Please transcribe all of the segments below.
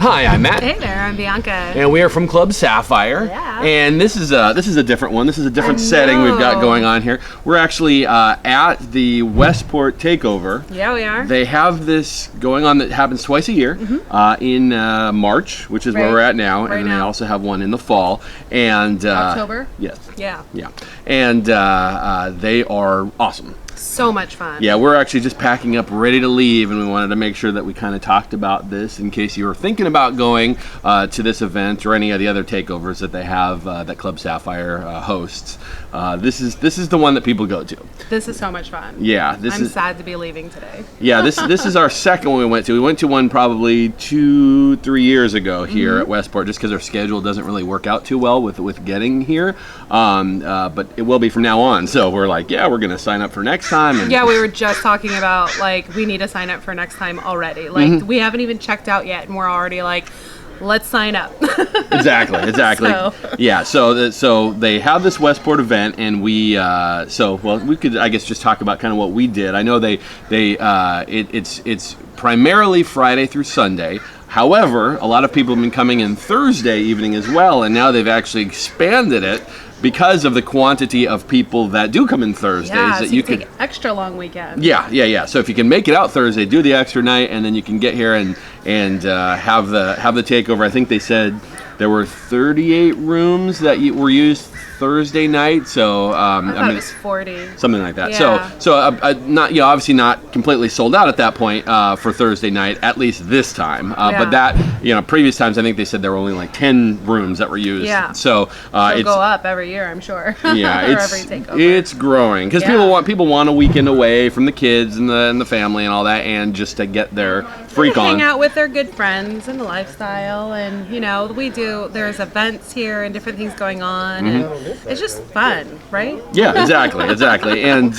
Hi, I'm Matt. Hey there, I'm Bianca. And we are from Club Sapphire. Yeah. And this is a different one. This is a different setting we've got going on here. We're actually at the Westport Takeover. Yeah, we are. They have this going on that happens twice a year in March, which is where we're at now. And then they also have one in the fall. And October? Yes. Yeah. Yeah. And they are awesome. So much fun. Yeah, we're actually just packing up, ready to leave, and we wanted to make sure that we kind of talked about this in case you were thinking about going to this event or any of the other takeovers that they have that Club Sapphire hosts. This is the one that people go to. This is so much fun. Yeah, I'm sad to be leaving today. Yeah, this is our second one we went to. We went to one probably 2-3 years ago here at Westport, just because our schedule doesn't really work out too well with getting here. But it will be from now on. So we're like, yeah, we're gonna sign up for next time. And yeah, we were just talking about like we need to sign up for next time already. Like we haven't even checked out yet, and we're already like, let's sign up. Exactly. So. Yeah. So they have this Westport event, and we we could I guess just talk about kind of what we did. I know it's primarily Friday through Sunday. However, a lot of people have been coming in Thursday evening as well, and now they've actually expanded it because of the quantity of people that do come in Thursdays. Yeah, that so you could take extra long weekend. Yeah. So if you can make it out Thursday, do the extra night, and then you can get here and have the takeover. I think they said there were 38 rooms that were used Thursday night, so I thought it was 40, something like that. Yeah. So not obviously not completely sold out at that point for Thursday night, at least this time. But that previous times I think they said there were only like 10 rooms that were used. Yeah. So it'll go up every year, I'm sure. Yeah, every takeover. It's growing because people want a weekend away from the kids and the family and all that, and just to get their freak on. Hang out with their good friends and the lifestyle, and there's events here and different things going on, and it's just fun, right? Yeah, exactly. And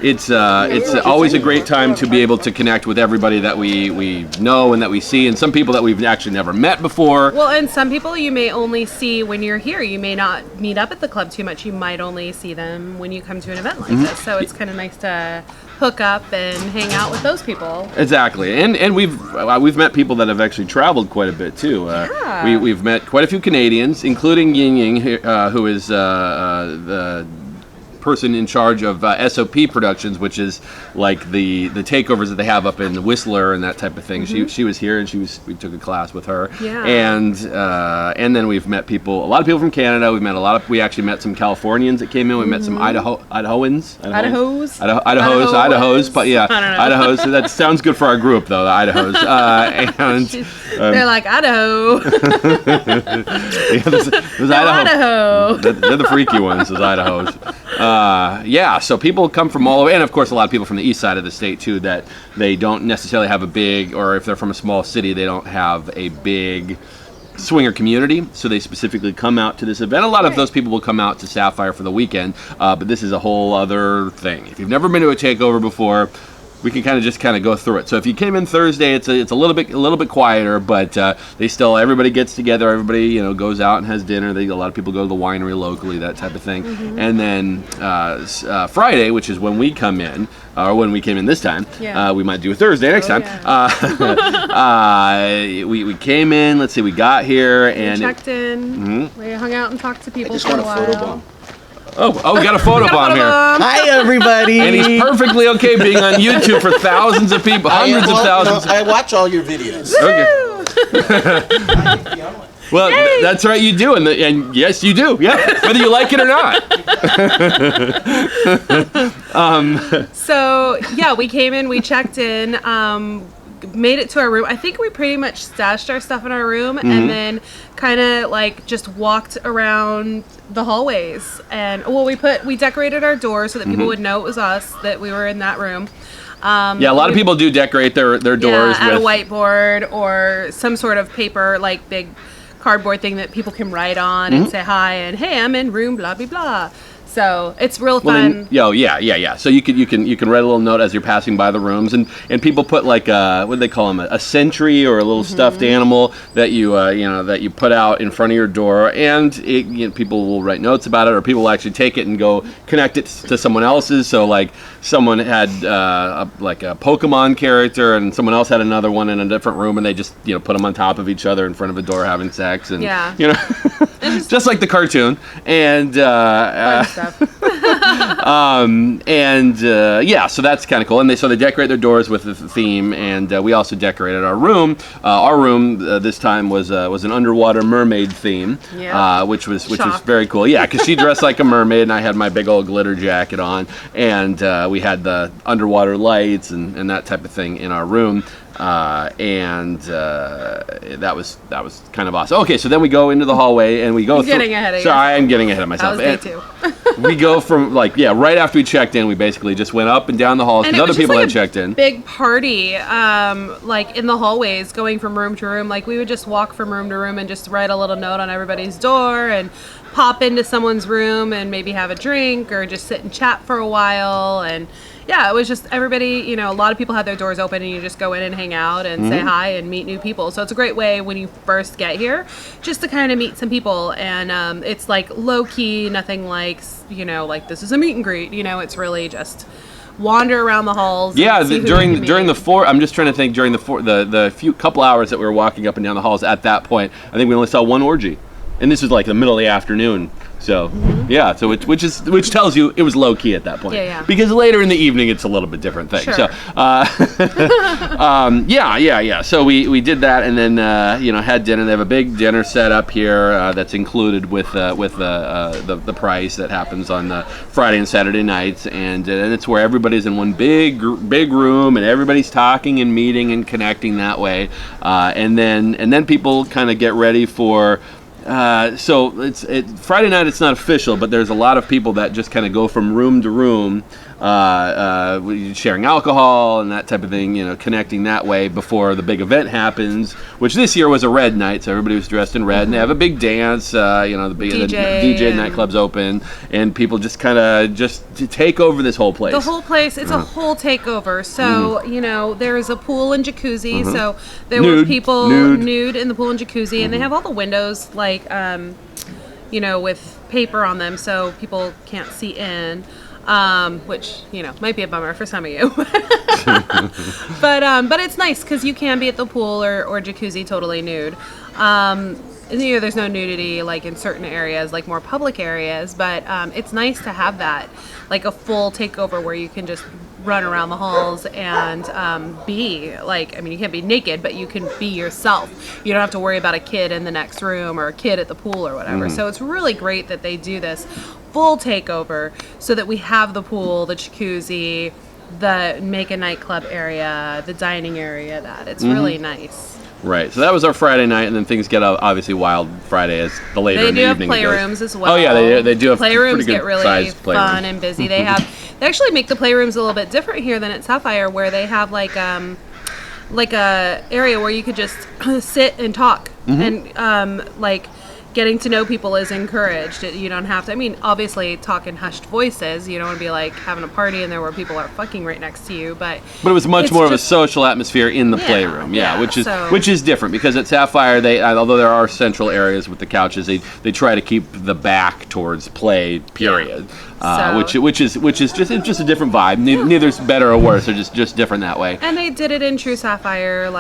it's always a great time to be able to connect with everybody that we know and that we see, and some people that we've actually never met before. Well, and some people you may only see when you're here. You may not meet up at the club too much. You might only see them when you come to an event like this. So it's kind of nice to hook up and hang out with those people. Exactly, and we've met people that have actually traveled quite a bit too. We've met quite a few Canadians, including Ying Ying, who is the person in charge of SOP Productions, which is like the takeovers that they have up in Whistler and that type of thing. She was here, and we took a class with her. Yeah. And then we've met a lot of people from Canada. We actually met some Californians that came in. We met some Idahoans. But yeah, Idahos. That sounds good for our group though, the Idahos. They're like Idaho. Those Idaho. They're the freaky ones, those Idahos. So people come from all over, and of course a lot of people from the east side of the state too, that they don't necessarily have a big, or if they're from a small city, they don't have a big swinger community, so they specifically come out to this event. A lot of those people will come out to Sapphire for the weekend, but this is a whole other thing. If you've never been to a takeover before, we can kind of go through it. So if you came in Thursday, it's a little bit quieter, but everybody gets together, everybody goes out and has dinner. A lot of people go to the winery locally, that type of thing. And then Friday, which is when we come in, or when we came in this time, we might do a Thursday next time. Yeah. We came in. Let's see, we got here and we checked in. We hung out and talked to people for a while. Photo bomb. Oh, we got a photo bomb here. Hi, everybody. And he's perfectly okay being on YouTube for thousands of people, hundreds of thousands. I watch all your videos. Okay. Well, that's right, you do, and yes, you do. Yeah, whether you like it or not. So we came in, we checked in, made it to our room. I think we pretty much stashed our stuff in our room, and then kind of just walked around the hallways. And we decorated our doors so that people would know it was us, that we were in that room. A lot of people do decorate their doors with a whiteboard or some sort of paper, like big cardboard thing that people can write on and say hi and hey, I'm in room blah blah blah. So it's real Well, fun. then, yeah. So you can write a little note as you're passing by the rooms, and people put like what do they call them, a sentry or a little stuffed animal that that you put out in front of your door, and people will write notes about it, or people will actually take it and go connect it to someone else's. So like someone had a Pokemon character, and someone else had another one in a different room, and they just put them on top of each other in front of a door having sex, and just like the cartoon, and Fun stuff. so that's kind of cool. And they decorate their doors with the theme, and we also decorated our room. Our room this time was an underwater mermaid theme, which was very cool. Yeah, because she dressed like a mermaid, and I had my big old glitter jacket on, and we had the underwater lights and that type of thing in our room. That was kind of awesome. Okay, so then we go into the hallway and we go. Getting ahead of Sorry, I'm getting ahead of myself. That was day 2. We go from right after we checked in, we basically just went up and down the halls because other people had checked in. Big party, in the hallways, going from room to room. Like we would just walk from room to room and just write a little note on everybody's door and pop into someone's room and maybe have a drink or just sit and chat for a while. And yeah, it was just everybody, a lot of people had their doors open and you just go in and hang out and say hi and meet new people. So it's a great way when you first get here just to kind of meet some people. And it's like low key, nothing like, like this is a meet and greet. It's really just wander around the halls. Yeah, and see during who you can meet. I'm just trying to think during the few couple hours that we were walking up and down the halls at that point, I think we only saw one orgy. And this was like the middle of the afternoon. So, so which tells you it was low key at that point. Yeah. Because later in the evening it's a little bit different thing. Sure. So, So we did that, and then had dinner. They have a big dinner set up here that's included with the price that happens on the Friday and Saturday nights, and it's where everybody's in one big room and everybody's talking and meeting and connecting that way, and then people kind of get ready for. So Friday night. It's not official, but there's a lot of people that just kind of go from room to room, sharing alcohol and that type of thing. Connecting that way before the big event happens. Which this year was a red night, so everybody was dressed in red, and they have a big dance. The DJ nightclub's open, and people just kind of just take over this whole place. The whole place, it's a whole takeover. So, there's a pool and jacuzzi. So there were people nude in the pool and jacuzzi, and they have all the windows with paper on them so people can't see in, which, might be a bummer for some of you. But it's nice because you can be at the pool or jacuzzi totally nude. There's no nudity in certain areas, more public areas, but it's nice to have that, a full takeover where you can just run around the halls and be you can't be naked, but you can be yourself. You don't have to worry about a kid in the next room or a kid at the pool or whatever. So it's really great that they do this full takeover so that we have the pool, the jacuzzi, the make a nightclub area, the dining area. It's really nice. Right, so that was our Friday night, and then things get obviously wild Friday as the later in the evening. They do have playrooms as well. Oh yeah, they do have playrooms. Pretty good get really sized playrooms. Fun and busy. They actually make the playrooms a little bit different here than at Sapphire, where they have like a area where you could just sit and talk and getting to know people is encouraged. You don't have to, obviously talk in hushed voices. You don't want to be having a party and there where people are fucking right next to you, but it was much more of a social atmosphere in the playroom. Yeah, which is different because at Sapphire, although there are central areas with the couches, they try to keep the back towards play, period. Which is just a different vibe. Neither's better or worse. They're just different that way. And they did it in true Sapphire,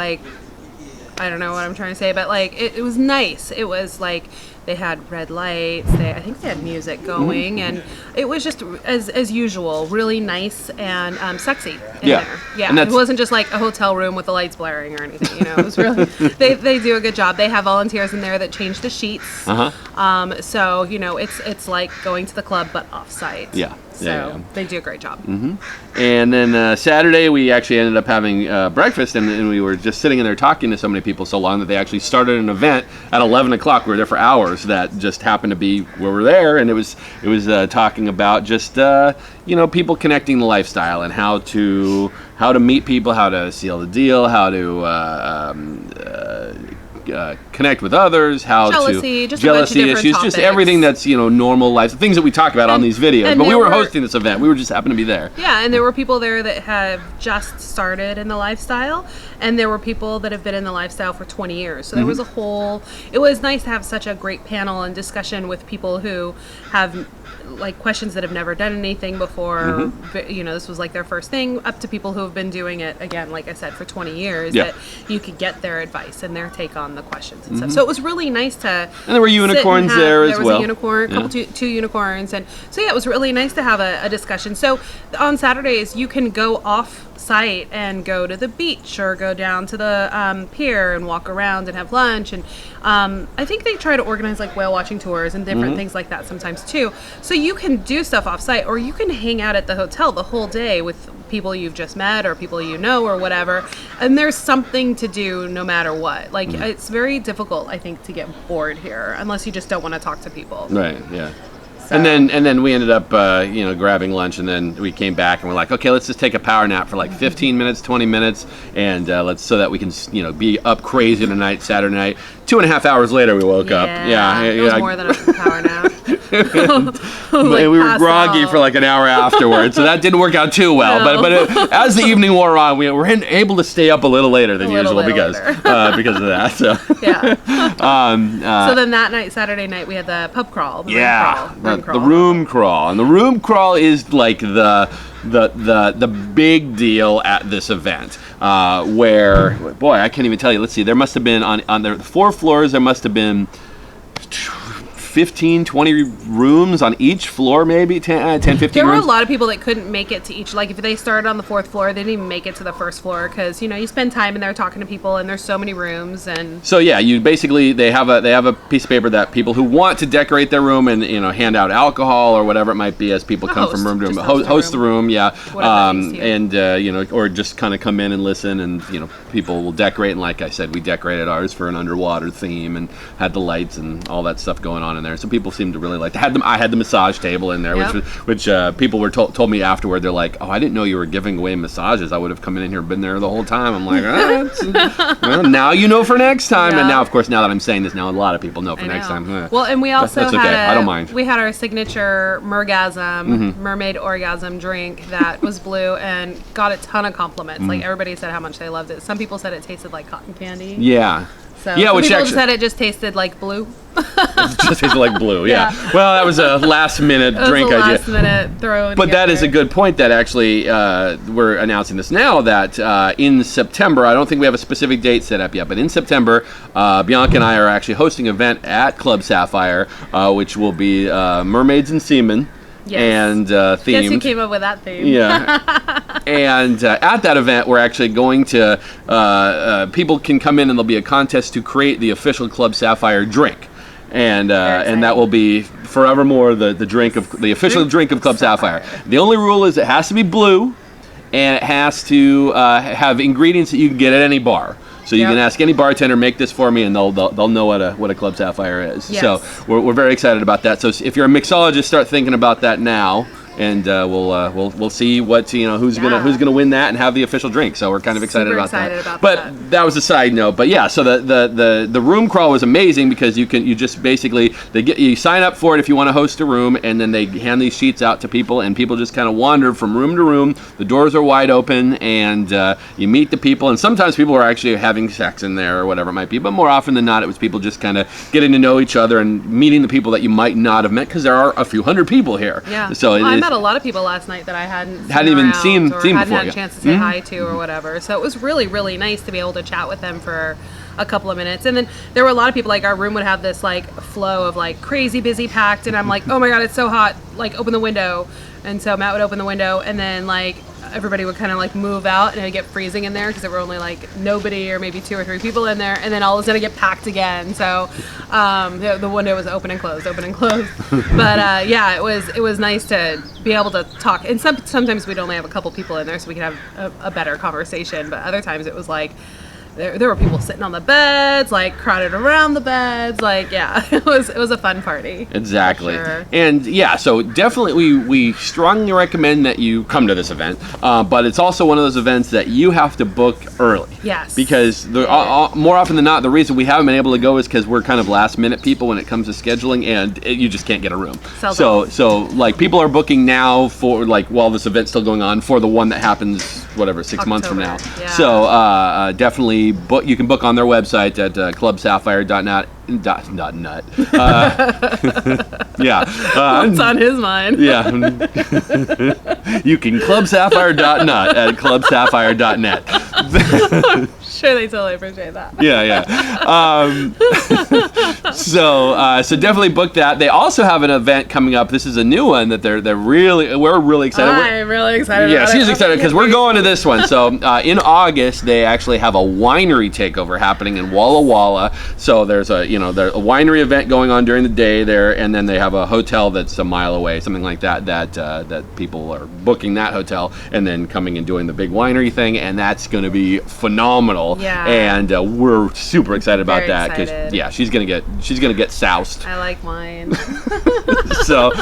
I don't know what I'm trying to say, but it was nice. It was they had red lights. I think they had music going, and it was just as usual, really nice and sexy in there. Yeah, and it wasn't just like a hotel room with the lights blaring or anything. It was really they do a good job. They have volunteers in there that change the sheets. So it's like going to the club but off-site. Yeah. So they do a great job. And then Saturday we actually ended up having breakfast, and we were just sitting in there talking to so many people so long that they actually started an event at 11 o'clock. We were there for hours that just happened to be where we're there, and it was talking about just people connecting the lifestyle and how to meet people, how to seal the deal, how to connect with others, how Jealousy, to just a bunch of different issues, just topics. everything that's normal life, things that we talk about on these videos. and But we there were were- hosting this event. We were just happened to be there. Yeah, and there were people there that have just started in the lifestyle, and there were people that have been in the lifestyle for 20 years. So there was a whole, it was nice to have such a great panel and discussion with people who have like questions that have never done anything before. This was like their first thing, up to people who have been doing it, again, like I said, for 20 years, Yeah. that you could get their advice and their take on the questions and stuff. So it was really nice to And there were sit and unicorns have- there as There was well. a unicorn, Yeah. two unicorns, and so yeah, it was really nice to have a discussion. So on Saturdays, you can go off site and go to the beach or go down to the pier and walk around and have lunch. And I think they try to organize like whale watching tours and different things like that sometimes too. So you can do stuff off site, or you can hang out at the hotel the whole day with people you've just met or people you know or whatever. And there's something to do no matter what. Like it's very difficult, I think, to get bored here unless you just don't want to talk to people. Right. Yeah. So- And then we ended up grabbing lunch, and then we came back and we're like, okay, let's just take a power nap for like 15 minutes, 20 minutes, and let's so that we can be up crazy tonight, Saturday night. 2.5 hours later, we woke up. Yeah, it was more than a power nap. We were groggy for like an hour afterwards, so that didn't work out too well. No. But as the evening wore on, we were able to stay up a little later than A little usual bit because later. because of that. So Yeah. So then that night, Saturday night, we had the pub crawl. The room crawl, and the room crawl is like the big deal at this event, where, boy, I can't even tell you. Let's see, there must have been on the 4 floors, there must have been 15, 20 rooms on each floor, maybe 10, 15 There were rooms. a lot of people that couldn't make it to each. Like if they started on the 4th floor, they didn't even make it to the 1st floor because you spend time in there talking to people, and there's so many rooms. And So yeah, you basically they have a piece of paper that people who want to decorate their room and hand out alcohol or whatever it might be as people come from room to room, just host the host the room, yeah, Whatever that means to you. and or just kind of come in and listen, and people will decorate. And like I said, we decorated ours for an underwater theme and had the lights and all that stuff going on in there. So people seemed to really like to. I had the massage table in there, Yep. which people were told me afterward. They're like, "Oh, I didn't know you were giving away massages. I would have come in here and been there the whole time." I'm like, well, now you know for next time. Yeah. And now, of course, now that I'm saying this, now a lot of people know for I next know. time. Well, and we also that's okay. had I don't mind. We had our signature mermaid orgasm drink that was blue and got a ton of compliments. Like everybody said how much they loved it. Some people said it tasted like cotton candy. Yeah. So Yeah, some which people actually- said it just tasted like blue. Just tastes like blue. Yeah. Yeah. Well, that was a last minute It was drink a idea. last minute throw. But that is a good point that actually we're announcing this now that in September, I don't think we have a specific date set up yet, but in September, Bianca and I are actually hosting an event at Club Sapphire, which will be Mermaids and Seamen. Yes. And themed. Guess who came up with that theme? Yeah. And at that event, we're actually going to, people can come in and there'll be a contest to create the official Club Sapphire drink. And that will be forevermore the official drink of Club Sapphire. The only rule is it has to be blue, and it has to have ingredients that you can get at any bar. So you Yep. can ask any bartender, make this for me, and they'll know what a Club Sapphire is. Yes. So we're very excited about that. So if you're a mixologist, start thinking about that now. And we'll see what who's gonna win that and have the official drink. So we're kind of excited Super about excited that. about But that. that was a side note. But yeah, so the room crawl was amazing because you just basically you sign up for it if you want to host a room, and then they hand these sheets out to people, and people just kind of wander from room to room. The doors are wide open, and you meet the people, and sometimes people are actually having sex in there or whatever it might be. But more often than not, it was people just kind of getting to know each other and meeting the people that you might not have met because there are a few hundred people here. Yeah. So I met a lot of people last night that I hadn't even around seen or before, hadn't had yeah. a chance to say hi to or whatever. So it was really, really nice to be able to chat with them for a couple of minutes. And then there were a lot of people, like our room would have this like flow of like crazy busy packed, and I'm like, oh my god, it's so hot, like open the window. And so Matt would open the window, and then like everybody would kind of like move out, and it'd get freezing in there because there were only like nobody or maybe 2 or 3 people in there, and then all of a sudden it get packed again. So the window was open and closed. But yeah, it was nice to be able to talk. And sometimes we'd only have a couple people in there, so we could have a better conversation. But other times it was like there were people sitting on the beds, like crowded around the beds, like yeah, it was a fun party. Exactly. Sure. And yeah, so definitely we strongly recommend that you come to this event, but it's also one of those events that you have to book early. Yes. Because more often than not, the reason we haven't been able to go is because we're kind of last minute people when it comes to scheduling, and you just can't get a room. So like people are booking now for like while this event's still going on for the one that happens whatever 6 months from now. Yeah. So definitely book. You can book on their website at clubsapphire.net. Yeah. What's on his mind? Yeah. You can clubsapphire.net at clubsapphire.net. Sure, they totally appreciate that. Yeah. So definitely book that. They also have an event coming up. This is a new one that we're really excited. I'm really excited. Yeah, about she's it. excited because we're going to this one. So in August, they actually have a winery takeover happening in Walla Walla. So there's a winery event going on during the day there, and then they have a hotel that's a mile away, something like that. That people are booking that hotel and then coming and doing the big winery thing, and that's going to be phenomenal. Yeah. And we're super excited about Very that because excited. she's gonna get soused. I like wine. So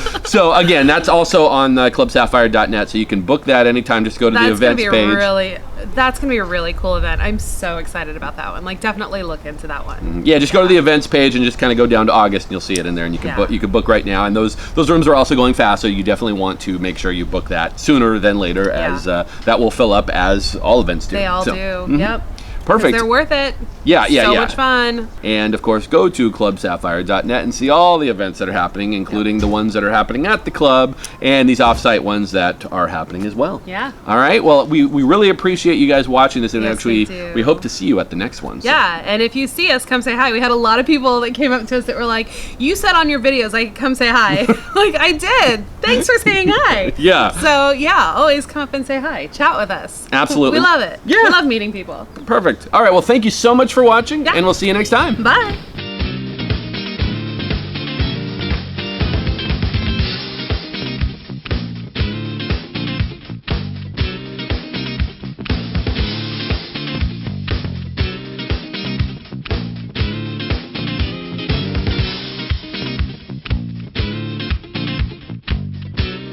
again, that's also on clubsapphire.net, so you can book that anytime. Just go to the events page. That's gonna be a really cool event. I'm so excited about that one. Like, definitely look into that one. Yeah, just go to the events page and just kind of go down to August, and you'll see it in there, and you can book. You can book right now, and those rooms are also going fast, so you definitely want to make sure you book that sooner than later, as that will fill up as all events do. They all do. Mm-hmm. Yep. Perfect. They're worth it. Yeah. So much fun. And of course, go to clubsapphire.net and see all the events that are happening, including the ones that are happening at the club and these off-site ones that are happening as well. Yeah. All right. Well, we really appreciate you guys watching this, and Yes, actually, we do. we hope to see you at the next one. So. Yeah, and if you see us, come say hi. We had a lot of people that came up to us that were like, "You said on your videos I could come say hi." Like, I did. Thanks for saying hi. Yeah. So yeah, always come up and say hi. Chat with us. Absolutely. We love it. Yeah. We love meeting people. Perfect. All right. Well, thank you so much for watching, and we'll see you next time. Bye.